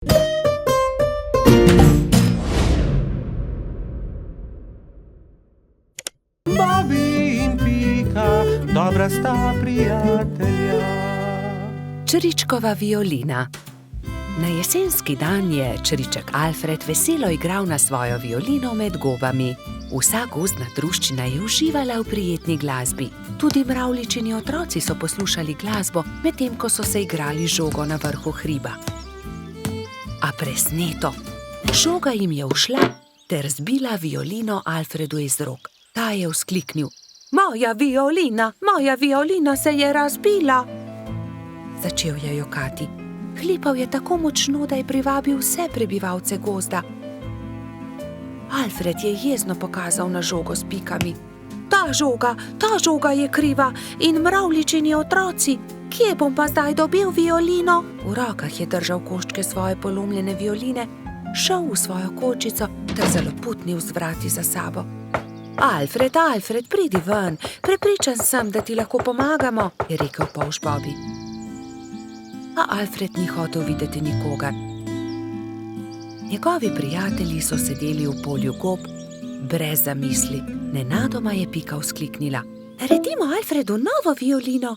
Bobby in Pika, dobra sta prijatelja. Čričkova violina. Na jesenski dan je čriček Alfred veselo igral na svojo violino med gobami. Vsa gozdna druščina je uživala v prijetni glasbi. Tudi mravljičini otroci so poslušali glasbo, medtem ko so se igrali žogo na vrhu hriba. A presneto! Žoga jim je ušla ter zbila violino Alfredu iz rok. Ta je vzkliknil: Moja violina se je razbila! Začel je jokati. Hlipal je tako močno, da je privabil vse prebivalce gozda. Alfred je jezno pokazal na žogo s pikami. Ta žoga je kriva in mravljičini otroci. Kje bom pa zdaj dobil violino? V rokah je držal koščke svoje polomljene violine, šel v svojo kočico ter zaloputnil z vrati za sabo. Alfred, pridi ven, prepričan sem, da ti lahko pomagamo, je rekel polž Bobby. A Alfred ni hotel videti nikogar. Njegovi prijatelji so sedeli v polju gob, brez zamisli. Nenadoma je Pika vzkliknila: Naredimo Alfredu novo violino!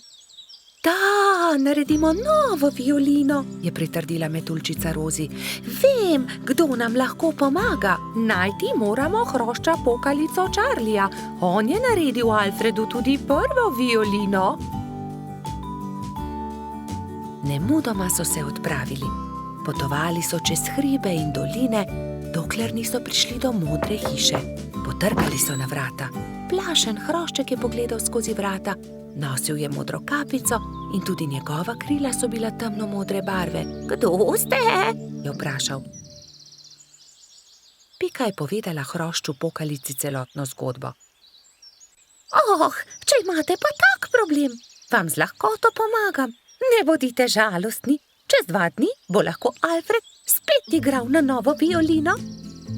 Da, naredimo novo violino, je pritrdila metuljčica Rozi. Vem, kdo nam lahko pomaga. Najti moramo hrošča pokalico Charlija. On je naredil Alfredu tudi prvo violino. Nemudoma so se odpravili. Potovali so čez hribe in doline, dokler niso prišli do modre hiše. Potrkali so na vrata. Plašen hrošček je pogledal skozi vrata. Nosil je modro kapico in tudi njegova krila so bila temno-modre barve. Kdo ste? Je vprašal. Pika je povedala hrošču pokalici celotno zgodbo. Če imate pa tak problem, vam z lahkoto pomagam. Ne bodite žalostni, čez 2 dni bo lahko Alfred spet igral na novo violino.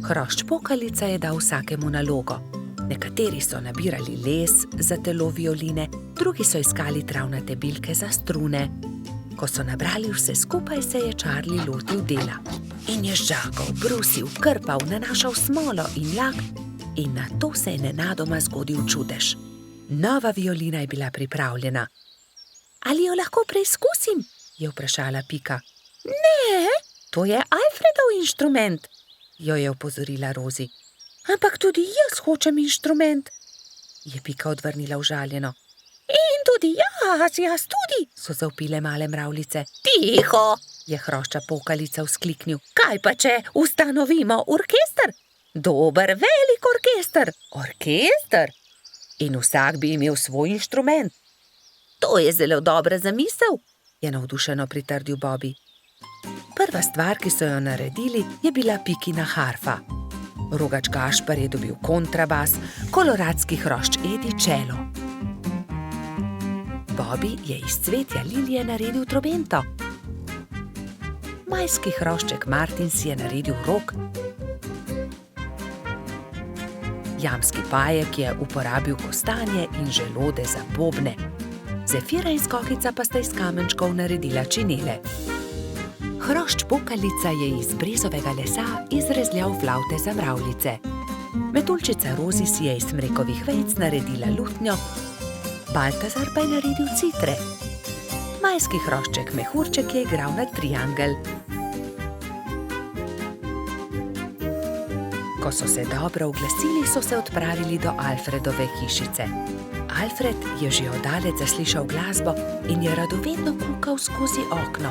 Hrošč pokalica je dal vsakemu nalogo. Nekateri so nabirali les za telo violine, drugi so iskali travnate bilke za strune. Ko so nabrali vse skupaj, se je Charlie lotil dela. In je žagal, brusil, krpal, nanašal smolo in lak in nato se je nenadoma zgodil čudež. Nova violina je bila pripravljena. Ali jo lahko preizkusim? Je vprašala Pika. Ne, to je Alfredov inštrument, jo je opozorila Rozi. Ampak tudi jaz hočem inštrument, je Pika odvrnila užaljeno. In tudi jaz tudi, so zavpile male mravljice. Tiho, je hrošča pokalica vzkliknil. Kaj pa če ustanovimo orkester? Dober, velik orkester. Orkester? In vsak bi imel svoj inštrument. To je zelo dobra zamisel, je navdušeno pritrdil Bobby. Prva stvar, ki so jo naredili, je bila Pikina harfa. Rogač Gašper je dobil kontrabas, koloradski hrošč Edi čelo. Bobby je iz cvetja lilije naredil trobento. Majski hrošček Martin si je naredil rog. Jamski pajek je uporabil kostanje in želode za bobne. Zefira in Skokica pa sta iz kamenčkov naredila činele. Hrošč pokalica je iz brezovega lesa izrezljal flavte za mravljice. Metuljčica Rozi si je iz smrekovih vejic naredila lutnjo, Baltazar pa je naredil citre. Majski hrošček Mehurček je igral na triangel. Ko so se dobro oglasili, so se odpravili do Alfredove hišice. Alfred je že oddaleč zaslišal glasbo in je radovedno kukal skozi okno.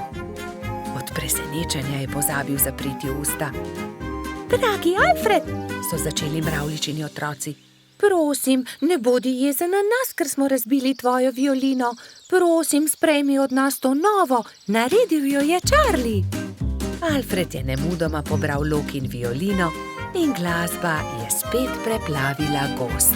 Od presenečenja je pozabil zapreti usta. Dragi Alfred, so začeli mravljičini otroci. Prosim, ne bodi jezen na nas, ker smo razbili tvojo violino. Prosim, sprejmi od nas to novo, naredil jo je Charlie. Alfred je nemudoma pobral lok in violino in glasba je spet preplavila gozd.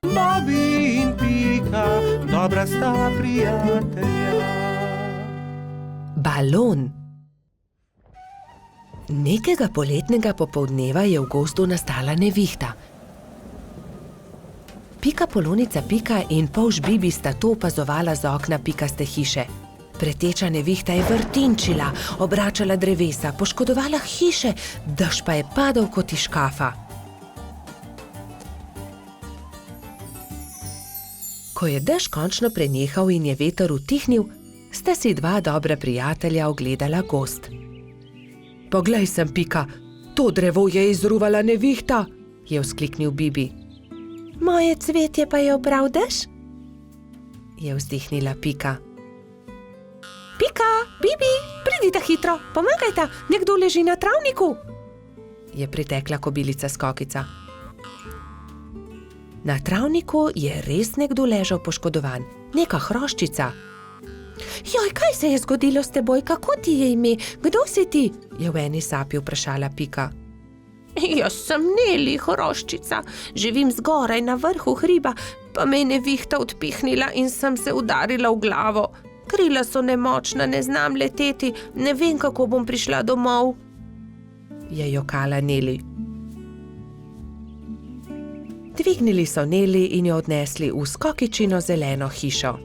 Bobby in Pika, dobra sta prijatelja. Balon. Nekega poletnega popoldneva je v gozdu nastala nevihta. Pika, Polonica, Pika in polž Bibi sta to opazovala z okna pikaste hiše. Preteča nevihta je vrtinčila, obračala drevesa, poškodovala hiše, dež pa je padal kot iz škafa. Ko je dež končno prenehal in je veter utihnil, sta si dva dobra prijatelja ogledala gozd. Poglej sem, Pika, to drevo je izruvala nevihta, je vzkliknil Bibi. Moje cvetje pa je obral dež? Je vzdihnila Pika. Pika, Bibi, pridite hitro, pomagajta, nekdo leži na travniku, je pritekla kobilica Skokica. Na travniku je res nekdo ležal poškodovan, neka hroščica. Joj, kaj se je zgodilo s teboj, kako ti je ime, kdo si ti? Je v eni sapi vprašala Pika. Jaz sem Neli, hroščica, živim zgoraj na vrhu hriba, pa me je nevihta odpihnila in sem se udarila v glavo. Krila so nemočna, ne znam leteti, ne vem, kako bom prišla domov, je jokala Neli. Dvignili so Neli in jo odnesli v Skokičino zeleno hišo.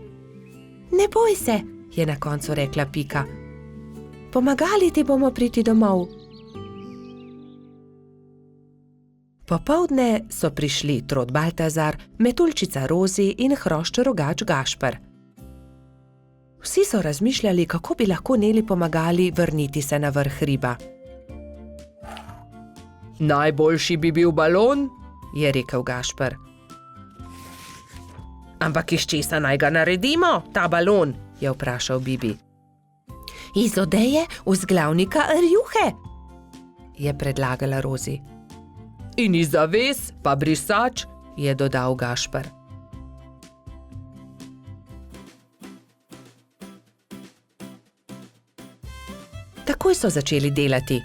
Ne boj se, je na koncu rekla Pika. Pomagali ti bomo priti domov. Popoldne so prišli Trod Baltazar, Metuljčica Rozi in hrošč rogač Gašper. Vsi so razmišljali, kako bi lahko Neli pomagali vrniti se na vrh hriba. Najboljši bi bil balon, je rekel Gašper. Ampak iz česa naj ga naredimo, ta balon, je vprašal Bibi. Iz odeje vzglavnika rjuhe, je predlagala Rozi. In iz zaves pa brisač, je dodal Gašper. Takoj so začeli delati.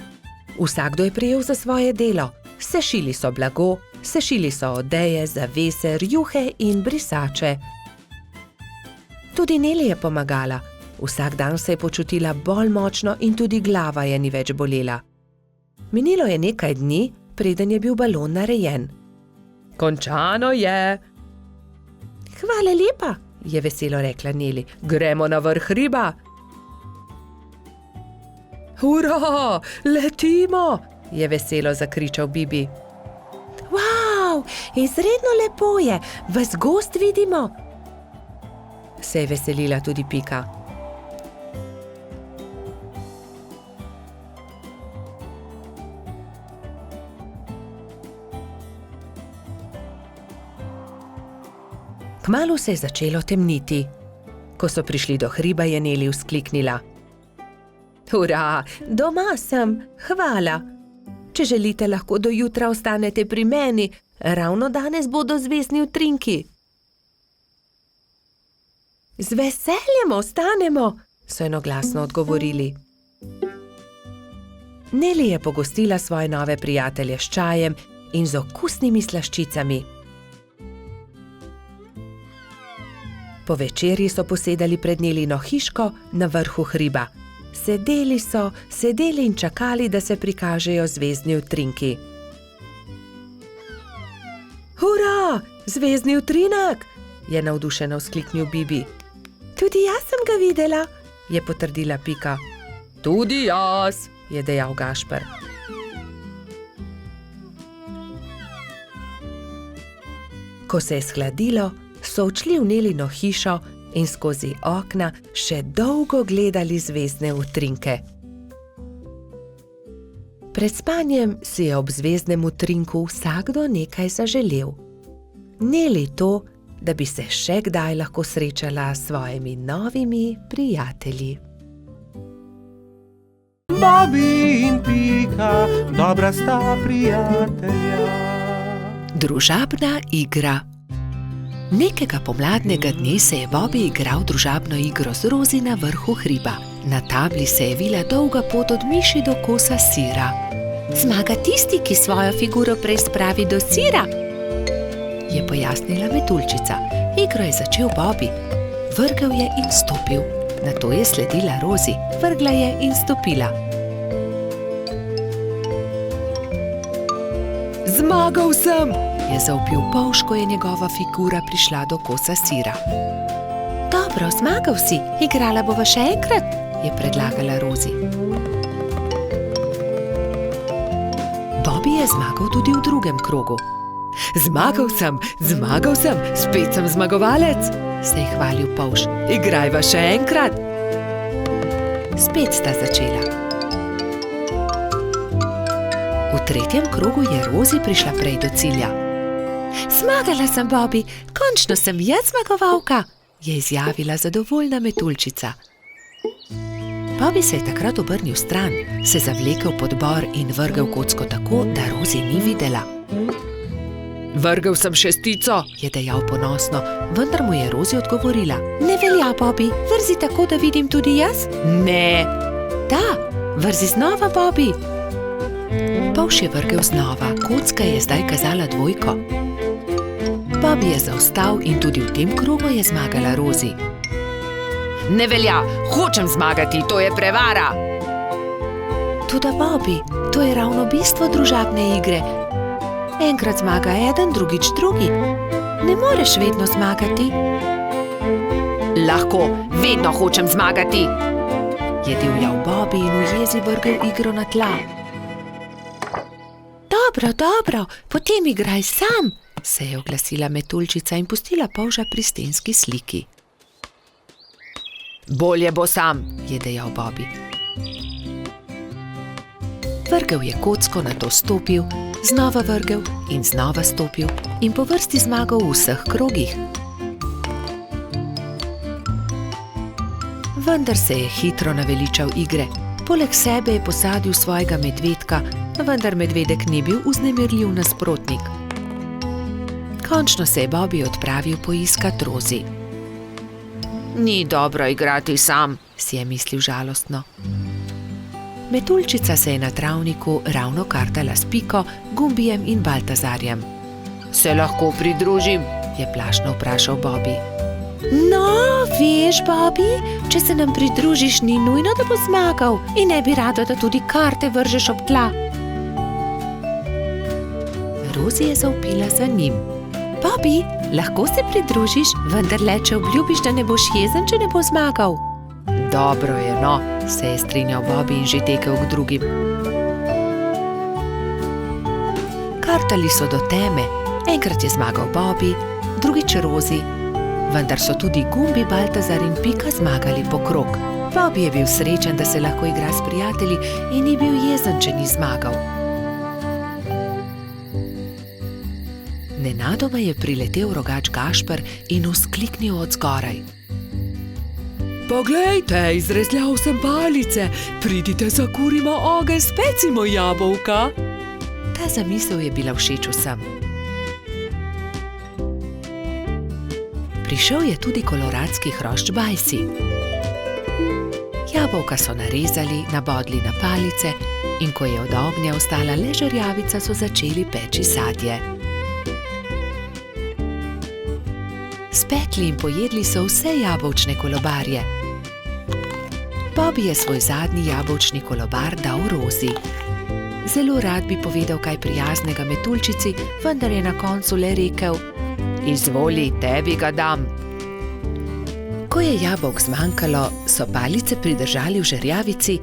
Vsakdo je prijel za svoje delo. Sešili so blago, sešili so odeje, zavese, rjuhe in brisače. Tudi Neli je pomagala. Vsak dan se je počutila bolj močno in tudi glava je ni več bolela. Minilo je nekaj dni, preden je bil balon narejen. Končano je. Hvala lepa, je veselo rekla Neli. Gremo na vrh hriba. Hurra, letimo, je veselo zakričal Bibi. Wow, izredno lepo je, ves gozd vidimo, se je veselila tudi Pika. Kmalu se je začelo temniti. Ko so prišli do hriba, je Neli vzkliknila. Hurra, doma sem, hvala. Če želite, lahko do jutra ostanete pri meni, ravno danes bodo zvezdni utrinki. Z veseljem ostanemo, so enoglasno odgovorili. Neli je pogostila svoje nove prijatelje s čajem in z okusnimi slaščicami. Po večerji so posedali pred Nelino hiško na vrhu hriba. Sedeli in čakali, da se prikažejo zvezdni utrinki. Hurra, zvezdni utrinek, je navdušeno vzkliknil Bibi. Tudi jaz sem ga videla, je potrdila Pika. Tudi jaz, je dejal Gašper. Ko se je shladilo, so odšli v Nelino hišo in skozi okna še dolgo gledali zvezdne utrinke. Pred spanjem si je ob zvezdnem utrinku vsakdo nekaj zaželel. Neli to, da bi se še kdaj lahko srečala s svojimi novimi prijatelji. Bobi in Pika, dobra sta prijatelja. Družabna igra. Nekega pomladnega dne se je Bobi igral družabno igro z Rozi na vrhu hriba. Na tabli se je vila dolga pot od miši do kosa sira. Zmaga tisti, ki svojo figuro prej spravi do sira, je pojasnila Metuljčica. Igro je začel Bobi. Vrgel je in stopil. Nato je sledila Rozi. Vrgla je in stopila. Zmagal sem, je zavpil Polž, ko je njegova figura prišla do kosa sira. Dobro, zmagal si, igrala bova še enkrat, je predlagala Rozi. Bobby je zmagal tudi v drugem krogu. Zmagal sem, spet sem zmagovalec, se je hvalil Polž. Igrajva še enkrat. Spet sta začela. V tretjem krogu je Rozi prišla prej do cilja. Zmagala sem, Bobby, končno sem jaz zmagovalka, je izjavila zadovoljna metuljčica. Bobby se je takrat obrnil stran, se zavlekel pod bor in vrgel kocko tako, da Rozi ni videla. Vrgel sem šestico, je dejal ponosno, vendar mu je Rozi odgovorila. Ne velja, Bobby, vrzi tako, da vidim tudi jaz? Ne. Da, vrzi znova, Bobby. Polž je vrgel znova, kocka je zdaj kazala dvojko. Bobby je zaostal in tudi v tem krogu je zmagala Rozi. Ne velja, hočem zmagati, to je prevara. Toda, Bobby, to je ravno bistvo družabne igre. Enkrat zmaga eden, drugič drugi. Ne moreš vedno zmagati. Lahko, vedno hočem zmagati, je divjal Bobby in v jezi vrgel igro na tla. Dobro, potem igraj sam, se je oglasila metuljčica in pustila Polža pri stenski sliki. Bolje bo sam, je dejal Bobby. Vrgel je kocko, nato stopil, znova vrgel in znova stopil in po vrsti zmagal v vseh krogih. Vendar se je hitro naveličal igre. Poleg sebe je posadil svojega medvedka, vendar medvedek ni bil vznemirljiv nasprotnik. Končno se je Bobby odpravil poiskat Rozi. Ni dobro igrati sam, si je mislil žalostno. Metuljčica se je na travniku ravno kartala s Piko, Gumbijem in Baltazarjem. Se lahko pridružim? Je plašno vprašal Bobby. No, veš, Bobby, če se nam pridružiš, ni nujno, da bo zmagal in ne bi rada, da tudi karte vržeš ob tla. Rozi je zavpila za njim. Bobby, lahko se pridružiš, vendar le, če obljubiš, da ne boš jezen, če ne bo zmagal. Dobro je, no, se je strinjal Bobby in že tekel k drugim. Kartali so do teme. Enkrat je zmagal Bobby, drugič Rozi, vendar so tudi Gumbi, Baltazar in Pika zmagali po krog. Bobby je bil srečen, da se lahko igra s prijatelji in ni bil jezen, če ni zmagal. Nenadoma je priletel rogač Gašper in vzkliknil od zgoraj. Poglejte, izrezljal sem palice, pridite, zakurimo ogenj, specimo jabolka. Ta zamisel je bila všeč vsem. Prišel je tudi koloradski hrošč Bajsi. Jabolka so narezali, nabodli na palice in ko je od ognja ostala le žerjavica, so začeli peči sadje. Spekli in pojedli so vse jabolčne kolobarje. Bobby je svoj zadnji jabolčni kolobar dal Rozi. Zelo rad bi povedal kaj prijaznega metuljčici, vendar je na koncu le rekel: Izvoli, tebi ga dam. Ko je jabolk zmanjkalo, so palice pridržali v žerjavici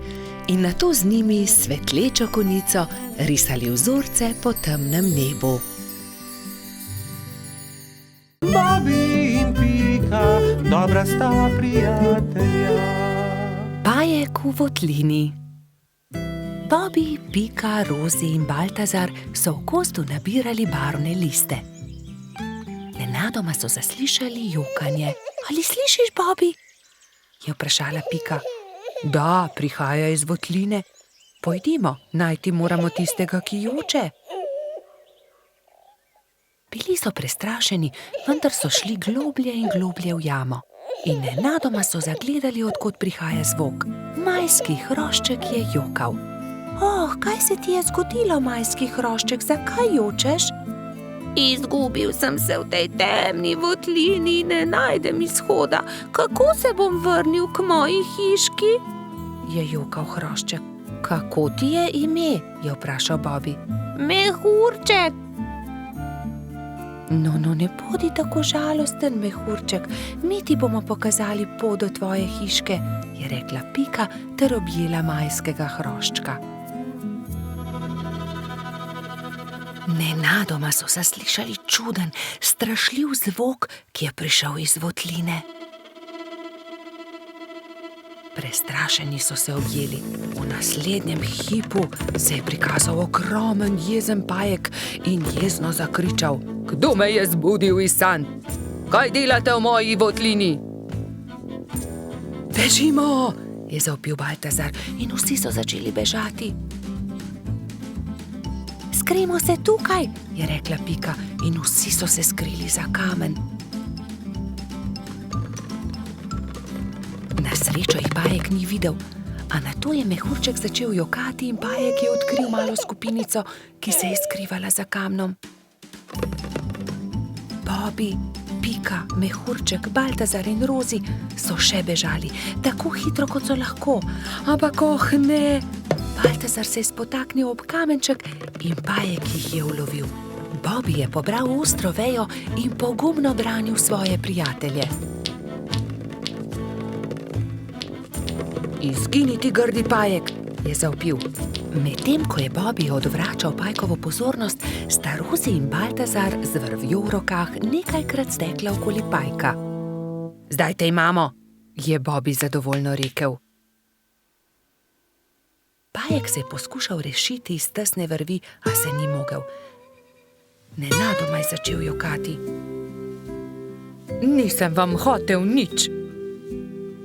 in nato z njimi svetlečo konico risali vzorce po temnem nebu. Bobby in Pika, dobra sta prijatelja. Bajek v votlini. Bobby, Pika, Rozi in Baltazar so v gozdu nabirali barvne liste. Nenadoma so zaslišali jokanje. Ali slišiš, Bobby? Je vprašala Pika. Da, prihaja iz votline. Pojdimo, najti moramo tistega, ki joče. Bili so prestrašeni, vendar so šli globlje in globlje v jamo. In nenadoma so zagledali, od kod prihaja zvok. Majski hrošček je jokal. Oh, kaj se ti je zgodilo, majski hrošček, zakaj jočeš? Izgubil sem se v tej temni votlini in ne najdem izhoda. Kako se bom vrnil k moji hiški? Je jokal hrošček. Kako ti je ime? Je vprašal Bobby. Mehurček. No, ne bodi tako žalosten, mehurček, mi ti bomo pokazali pot do tvoje hiške, je rekla Pika ter objela majskega hroščka. Nenadoma so zaslišali čuden, strašljiv zvok, ki je prišel iz votline. Prestrašeni so se objeli. V naslednjem hipu se je prikazal ogromen jezen pajek in jezno zakričal: Kdo me je zbudil iz sanj? Kaj delate v moji votlini? Bežimo, je zavpil Baltazar in vsi so začeli bežati. Skrijmo se tukaj, je rekla Pika in vsi so se skrili za kamen. Na srečo jih pajek ni videl, a nato je mehurček začel jokati in pajek je odkril malo skupinico, ki se je skrivala za kamnom. Bobi, Pika, mehurček, Baltazar in Rozi so še bežali, tako hitro, kot so lahko. Ampak ne! Baltazar se je spotaknil ob kamenček in pajek jih je ulovil. Bobi je pobral ostro vejo in pogumno branil svoje prijatelje. Izgini ti, grdi pajek, je zavpil. Medtem ko je Bobi odvračal pajkovo pozornost, sta Rozi in Baltazar z vrvjo v rokah nekajkrat stekla okoli pajka. Zdaj te imamo, je Bobi zadovoljno rekel. Pajek se je poskušal rešiti iz tesne vrvi, a se ni mogel. Nenadoma je začel jokati. Nisem vam hotel nič.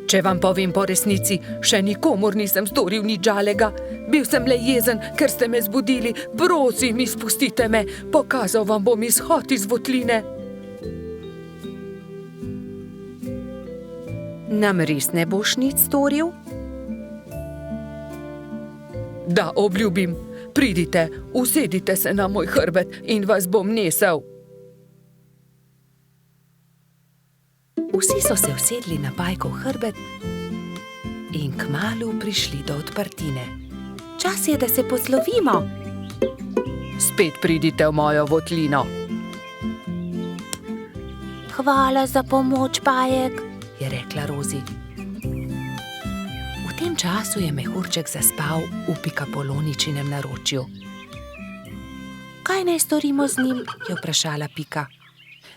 Če vam povem po resnici, še nikomur nisem storil nič žalega. Bil sem le jezen, ker ste me zbudili. Prosim, izpustite me, pokazal vam bom izhod iz votline. Nam res ne boš nič storil? Da, obljubim. Pridite, usedite se na moj hrbet in vas bom nesel. Vsi so se usedli na pajkov hrbet in kmalu prišli do odprtine. Čas je, da se poslovimo. Spet pridite v mojo votlino. Hvala za pomoč, pajek, je rekla Rozi. V tem času je mehurček zaspal v Pikapoloničinem naročju. Kaj naj storimo z njim, je vprašala Pika.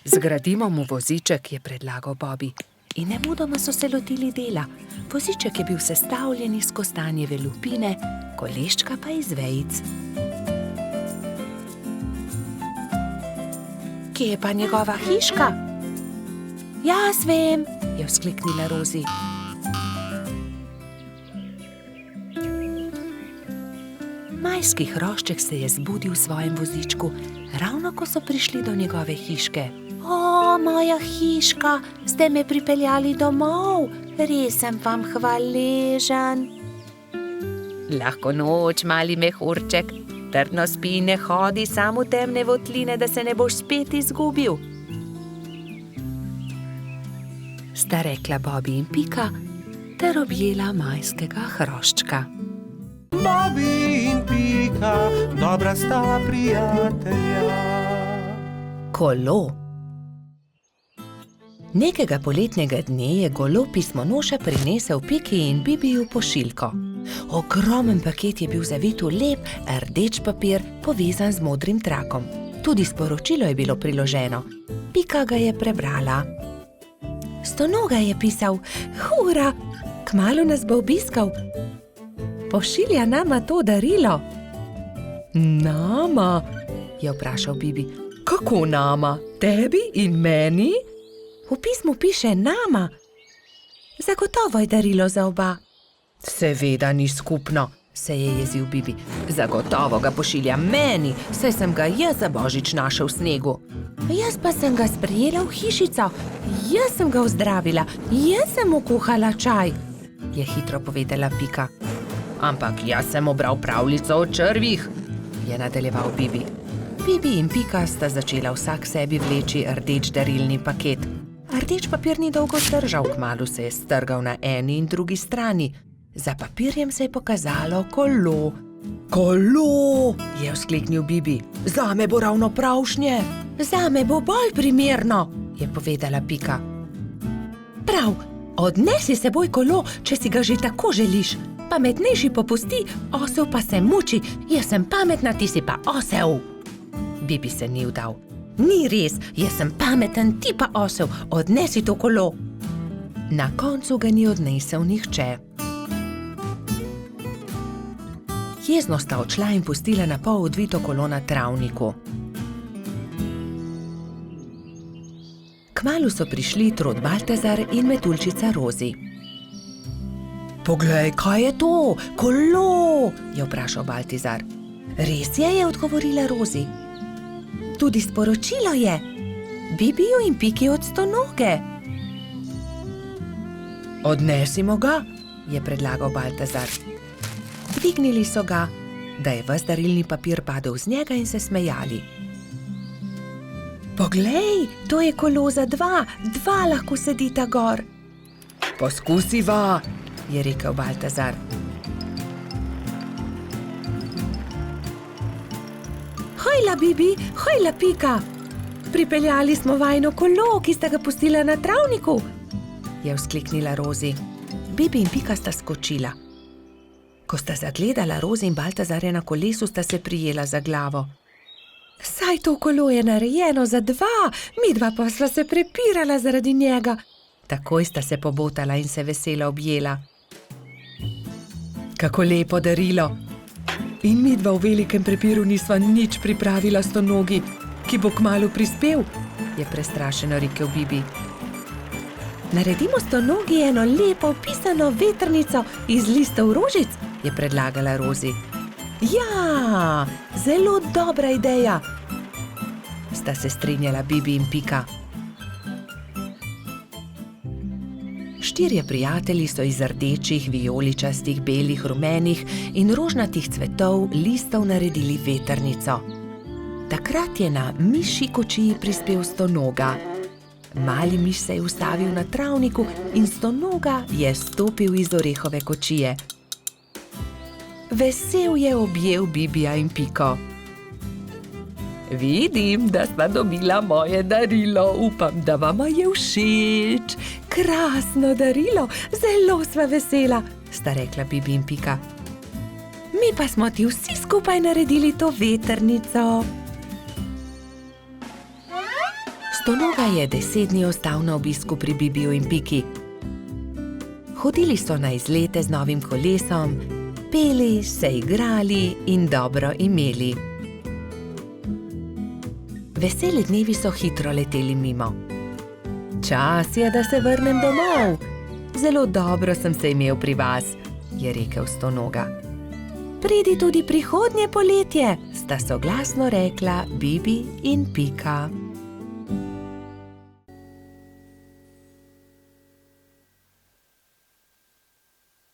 Zgradimo mu voziček, je predlagal Bobi. In nemudoma so se lotili dela. Voziček je bil sestavljen iz kostanjeve lupine, koleščka pa iz vejic. Kje je pa njegova hiška? Jaz vem, je vzkliknila Rozi. Majski hrošček se je zbudil v svojem vozičku, ravno ko so prišli do njegove hiške. O, moja hiška, ste me pripeljali domov, res sem vam hvaležen. Lahko noč, mali mehurček, trdno spi in ne hodi sam v temne votline, da se ne boš spet izgubil. Sta rekla Bobi in Pika ter objela majskega hroščka. Bobi in Pika, dobra sta prijatelja. Kolo. Nekega poletnega dne je golo pismonoša prinesel Piki in Bibiju pošiljko. Ogromen paket je bil zavit v lep, rdeč papir, povezan z modrim trakom. Tudi sporočilo je bilo priloženo. Pika ga je prebrala. Stonoga je pisal: Hura, kmalu nas bo obiskal. Pošilja nama to darilo. Nama? Je vprašal Bibi. Kako nama? Tebi in meni? V pismu piše nama. Zagotovo je darilo za oba. Seveda ni skupno, se je jezil Bibi. Zagotovo ga pošilja meni, saj sem ga jaz za božič našel v snegu. Jaz pa sem ga sprejela v hišico. Jaz sem ga ozdravila. Jaz sem mu kuhala čaj, je hitro povedala Pika. Ampak jaz sem obral pravljico o črvih, je nadaljeval Bibi. Bibi in Pika sta začela vsak sebi vleči rdeč darilni paket. Rdeč papir ni dolgo zdržal, kmalu se je strgal na eni in drugi strani. Za papirjem se je pokazalo kolo. Kolo, je vzkliknil Bibi. Zame bo ravno pravšnje. Zame bo bolj primerno, je povedala Pika. Prav, odnesi s seboj kolo, če si ga že tako želiš. Pametnejši popusti, osel pa se muči. Jaz sem pametna, ti si pa osel. Bibi se ni vdal. Ni res, jaz sem pameten, ti pa osel. Odnesi to kolo. Na koncu ga ni odnesel nihče. Jezno sta odšla in pustila na pol odvito kolo na travniku. Kmalu so prišli Trod Baltazar in Metuljčica Rozi. Poglej, kaj je to? Kolo, je vprašal Baltazar. Res je, je odgovorila Rozi. Tudi sporočilo je. Bibiju in Piki od Stonoge. Odnesimo ga, je predlagal Baltazar. Dvignili so ga, da je ves darilni papir padel z njega in se smejali. Poglej, to je kolo za dva lahko sedita gor. Poskusiva, je rekel Baltazar. Hojla, Bibi, hojla, Pika. Pripeljali smo vajino kolo, ki sta ga pustila na travniku, je vzkliknila Rozi. Bibi in Pika sta skočila. Ko sta zagledala Rozi in Baltazarja na kolesu, sta se prijela za glavo. Saj to kolo je narejeno za dva, midva pa sva se prepirala zaradi njega. Takoj sta se pobotala in se veselo objela. Kako lepo darilo. In midva v velikem prepiru nisva nič pripravila Stonogi, ki bo kmalu prispel, je prestrašeno rekel Bibi. Naredimo Stonogi eno lepo pisano vetrnico iz listov rožic, je predlagala Rozi. Ja, zelo dobra ideja, sta se strinjala Bibi in Pika. Štirje prijatelji so iz rdečih, vijoličastih, belih, rumenih in rožnatih cvetov listov naredili vetrnico. Takrat je na mišji kočiji prispel Stonoga. Mali miš se je ustavil na travniku in Stonoga je stopil iz orehove kočije. Vesel je objel Bibija in Piko. Vidim, da sva dobila moje darilo, upam, da vama je všeč. Krasno darilo, zelo sva vesela, sta rekla Bibi in Pika. Mi pa smo ti vsi skupaj naredili to vetrnico. Stonoga je 10 dni ostal na obisku pri Bibiju in Piki. Hodili so na izlete z novim kolesom, peli, se igrali in dobro imeli. Veseli dnevi so hitro leteli mimo. Čas je, da se vrnem domov. Zelo dobro sem se imel pri vas, je rekel Stonoga. Pridi tudi prihodnje poletje, sta soglasno rekla Bibi in Pika.